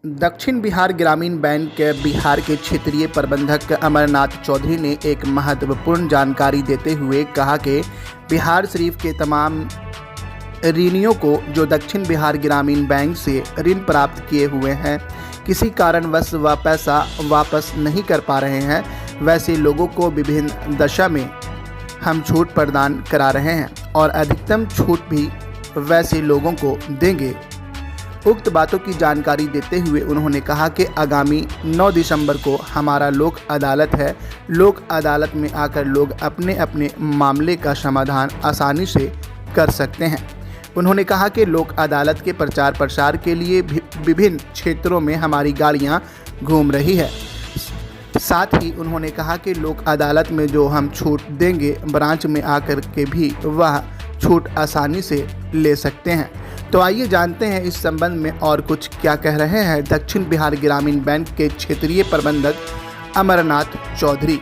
दक्षिण बिहार ग्रामीण बैंक के बिहार के क्षेत्रीय प्रबंधक अमरनाथ चौधरी ने एक महत्वपूर्ण जानकारी देते हुए कहा कि बिहार शरीफ के तमाम ऋणियों को जो दक्षिण बिहार ग्रामीण बैंक से ऋण प्राप्त किए हुए हैं, किसी कारणवश वह पैसा वापस नहीं कर पा रहे हैं, वैसे लोगों को विभिन्न दशा में हम छूट प्रदान करा रहे हैं और अधिकतम छूट भी वैसे लोगों को देंगे। उक्त बातों की जानकारी देते हुए उन्होंने कहा कि आगामी 9 दिसंबर को हमारा लोक अदालत है। लोक अदालत में आकर लोग अपने अपने मामले का समाधान आसानी से कर सकते हैं। उन्होंने कहा कि लोक अदालत के प्रचार प्रसार के लिए विभिन्न क्षेत्रों में हमारी गाड़ियां घूम रही है। साथ ही उन्होंने कहा कि लोक अदालत में जो हम छूट देंगे, ब्रांच में आकर के भी वह छूट आसानी से ले सकते हैं। तो आइए जानते हैं इस संबंध में और कुछ क्या कह रहे हैं दक्षिण बिहार ग्रामीण बैंक के क्षेत्रीय प्रबंधक अमरनाथ चौधरी।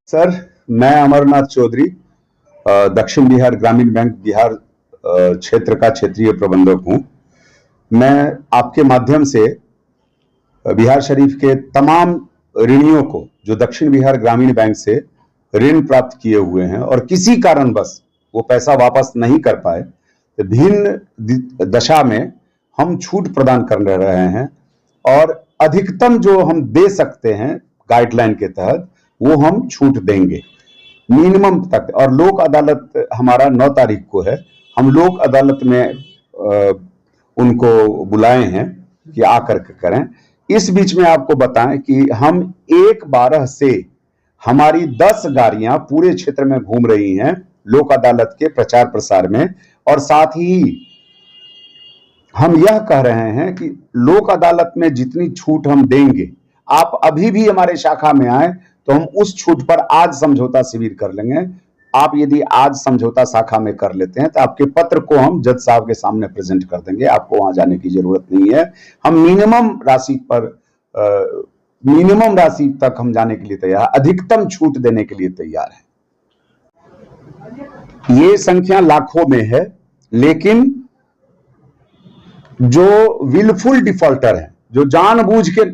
सर, मैं अमरनाथ चौधरी दक्षिण बिहार ग्रामीण बैंक बिहार क्षेत्र का क्षेत्रीय प्रबंधक हूं। मैं आपके माध्यम से बिहार शरीफ के तमाम ऋणियों को जो दक्षिण बिहार ग्रामीण बैंक से ऋण प्राप्त किए हुए हैं और किसी कारणवश वो पैसा वापस नहीं कर पाए, तो भिन्न दशा में हम छूट प्रदान कर रहे हैं और अधिकतम जो हम दे सकते हैं गाइडलाइन के तहत वो हम छूट देंगे मिनिमम तक। और लोक अदालत हमारा 9 तारीख को है। हम लोक अदालत में उनको बुलाए हैं कि आकर के करें। इस बीच में आपको बताएं कि हम 1/12 से हमारी 10 गाड़ियां पूरे क्षेत्र में घूम रही हैं लोक अदालत के प्रचार प्रसार में। और साथ ही हम यह कह रहे हैं कि लोक अदालत में जितनी छूट हम देंगे, आप अभी भी हमारे शाखा में आए तो हम उस छूट पर आज समझौता शिविर कर लेंगे। आप यदि आज समझौता शाखा में कर लेते हैं तो आपके पत्र को हम जज साहब के सामने प्रेजेंट कर देंगे। आपको वहां जाने की जरूरत नहीं है। हम मिनिमम राशि तक हम जाने के लिए तैयार, अधिकतम छूट देने के लिए तैयार है। ये संख्या लाखों में है, लेकिन जो विलफुल डिफॉल्टर है, जो जानबूझ के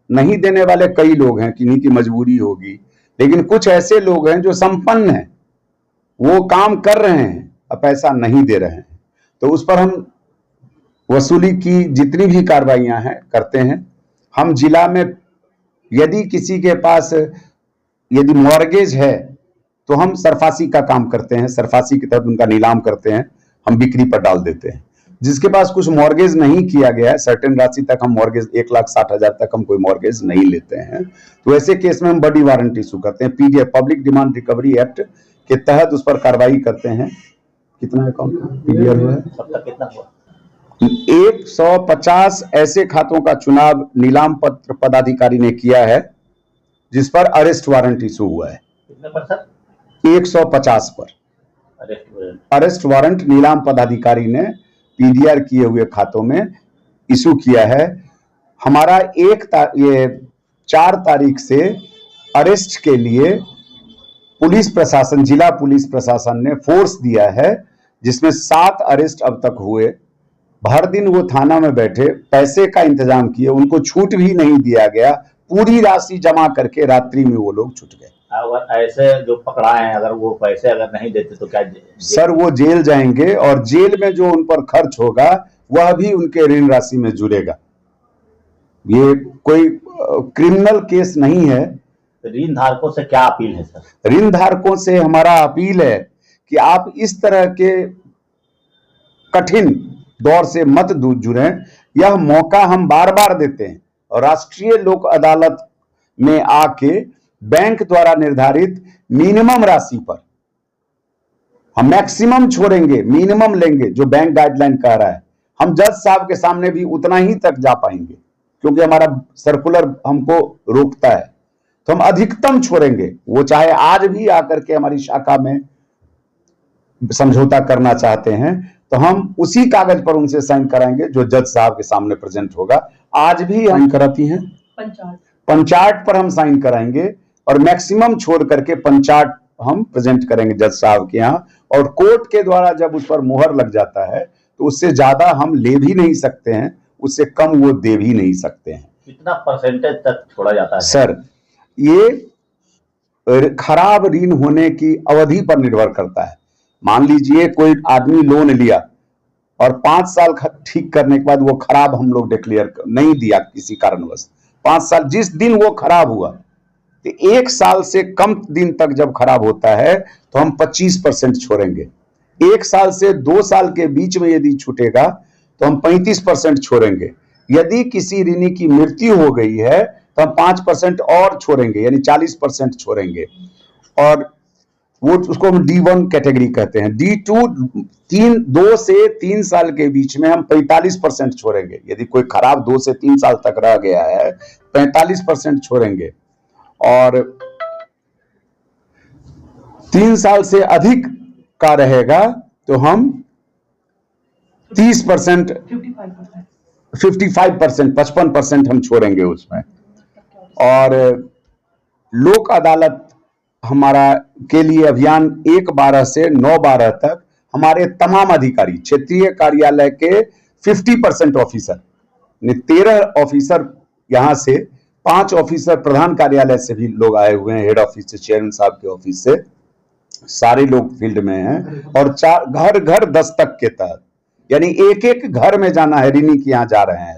नहीं देने वाले कई लोग हैं, किन्हीं की मजबूरी होगी, लेकिन कुछ ऐसे लोग हैं जो संपन्न हैं, वो काम कर रहे हैं और पैसा नहीं दे रहे हैं, तो उस पर हम वसूली की जितनी भी कार्रवाइयां हैं करते हैं। हम जिला में यदि किसी के पास यदि मॉर्गेज है तो हम सरफासी का काम करते हैं, सरफासी के तहत उनका नीलाम करते हैं, हम बिक्री पर डाल देते हैं। जिसके पास कुछ मॉर्गेज नहीं किया गया है, सर्टेन राशि तक हम मॉर्गेज 1,60,000 तक हम कोई मॉर्गेज नहीं लेते हैं, तो ऐसे केस में हम बड़ी वारंटी इशू करते हैं। PDF public demand recovery act के तहत उस पर कार्रवाई करते हैं। कितना अकाउंट पीडीएफ हुआ है? अब तक कितना हुआ? 150 ऐसे खातों का चुनाव नीलाम पत्र पदाधिकारी ने किया है जिस पर अरेस्ट वारंट इशू हुआ है। कितने पर सर? 150 पर अरेस्ट वारंट नीलाम पदाधिकारी ने पीडीआर किए हुए खातों में इशू किया है। हमारा 4 तारीख से अरेस्ट के लिए पुलिस प्रशासन, जिला पुलिस प्रशासन ने फोर्स दिया है, जिसमें 7 अरेस्ट अब तक हुए। भर दिन वो थाना में बैठे, पैसे का इंतजाम किए, उनको छूट भी नहीं दिया गया। पूरी राशि जमा करके रात्रि में वो लोग छूट गए। अगर ऐसे जो पकड़ाए हैं, अगर वो पैसे अगर नहीं देते तो क्या सर, वो जेल जाएंगे और जेल में जो उन पर खर्च होगा वह भी उनके ऋण राशि में जुड़ेगा। ये कोई क्रिमिनल केस नहीं है। ऋण धारकों से क्या अपील है सर? ऋण धारकों से हमारा अपील है कि आप इस तरह के कठिन दौर से मत जुड़ें। यह मौका हम बार बार देते हैं और राष्ट्रीय लोक अदालत में आके बैंक द्वारा निर्धारित मिनिमम राशि पर हम मैक्सिमम छोड़ेंगे, मिनिमम लेंगे जो बैंक गाइडलाइन कह रहा है। हम जज साहब के सामने भी उतना ही तक जा पाएंगे क्योंकि हमारा सर्कुलर हमको रोकता है, तो हम अधिकतम छोड़ेंगे। वो चाहे आज भी आकर के हमारी शाखा में समझौता करना चाहते हैं तो हम उसी कागज पर उनसे साइन कराएंगे जो जज साहब के सामने प्रेजेंट होगा। आज भी हम कराती हैं पंचाट पर हम साइन कराएंगे और मैक्सिमम छोड़ करके पंचाट हम प्रेजेंट करेंगे जज साहब के यहाँ। और कोर्ट के द्वारा जब उस पर मुहर लग जाता है तो उससे ज्यादा हम ले भी नहीं सकते हैं। उससे कम वो दे भी नहीं सकते हैं। कितना परसेंटेज तक छोड़ा जाता है? सर, ये खराब ऋण होने की अवधि पर निर्भर करता है। मान लीजिए कोई आदमी लोन लिया और 5 साल ठीक करने के बाद वो खराब हम लोग डिक्लेयर नहीं दिया किसी कारणवश, 5 साल जिस दिन वो खराब हुआ, तो 1 साल से कम दिन तक जब खराब होता है तो हम 25% छोड़ेंगे। 1 साल से 2 साल के बीच में यदि छूटेगा तो हम 35% छोड़ेंगे। यदि किसी ऋणी की मृत्यु हो गई है तो हम 5% और छोड़ेंगे, यानी 40% छोड़ेंगे। और वो उसको हम D1 कैटेगरी कहते हैं। D2 2 से 3 साल के बीच में हम 45% छोड़ेंगे। यदि कोई खराब 2 से 3 साल तक रह गया है 45% छोड़ेंगे। और 3 साल से अधिक का रहेगा तो हम 30%, 55%, 55% हम छोड़ेंगे उसमें। और लोक अदालत हमारा के लिए अभियान 1/12 से 9/12 तक हमारे तमाम अधिकारी, क्षेत्रीय कार्यालय के 50% ऑफिसर, 13 ऑफिसर यहाँ से, 5 ऑफिसर प्रधान कार्यालय से भी लोग आए हुए हैं, हेड ऑफिस से, चेयरमैन साहब के ऑफिस से, सारे लोग फील्ड में हैं। और 4 घर घर दस्तक के तहत, यानी एक एक घर में जाना है, ऋणी के यहाँ जा रहे हैं।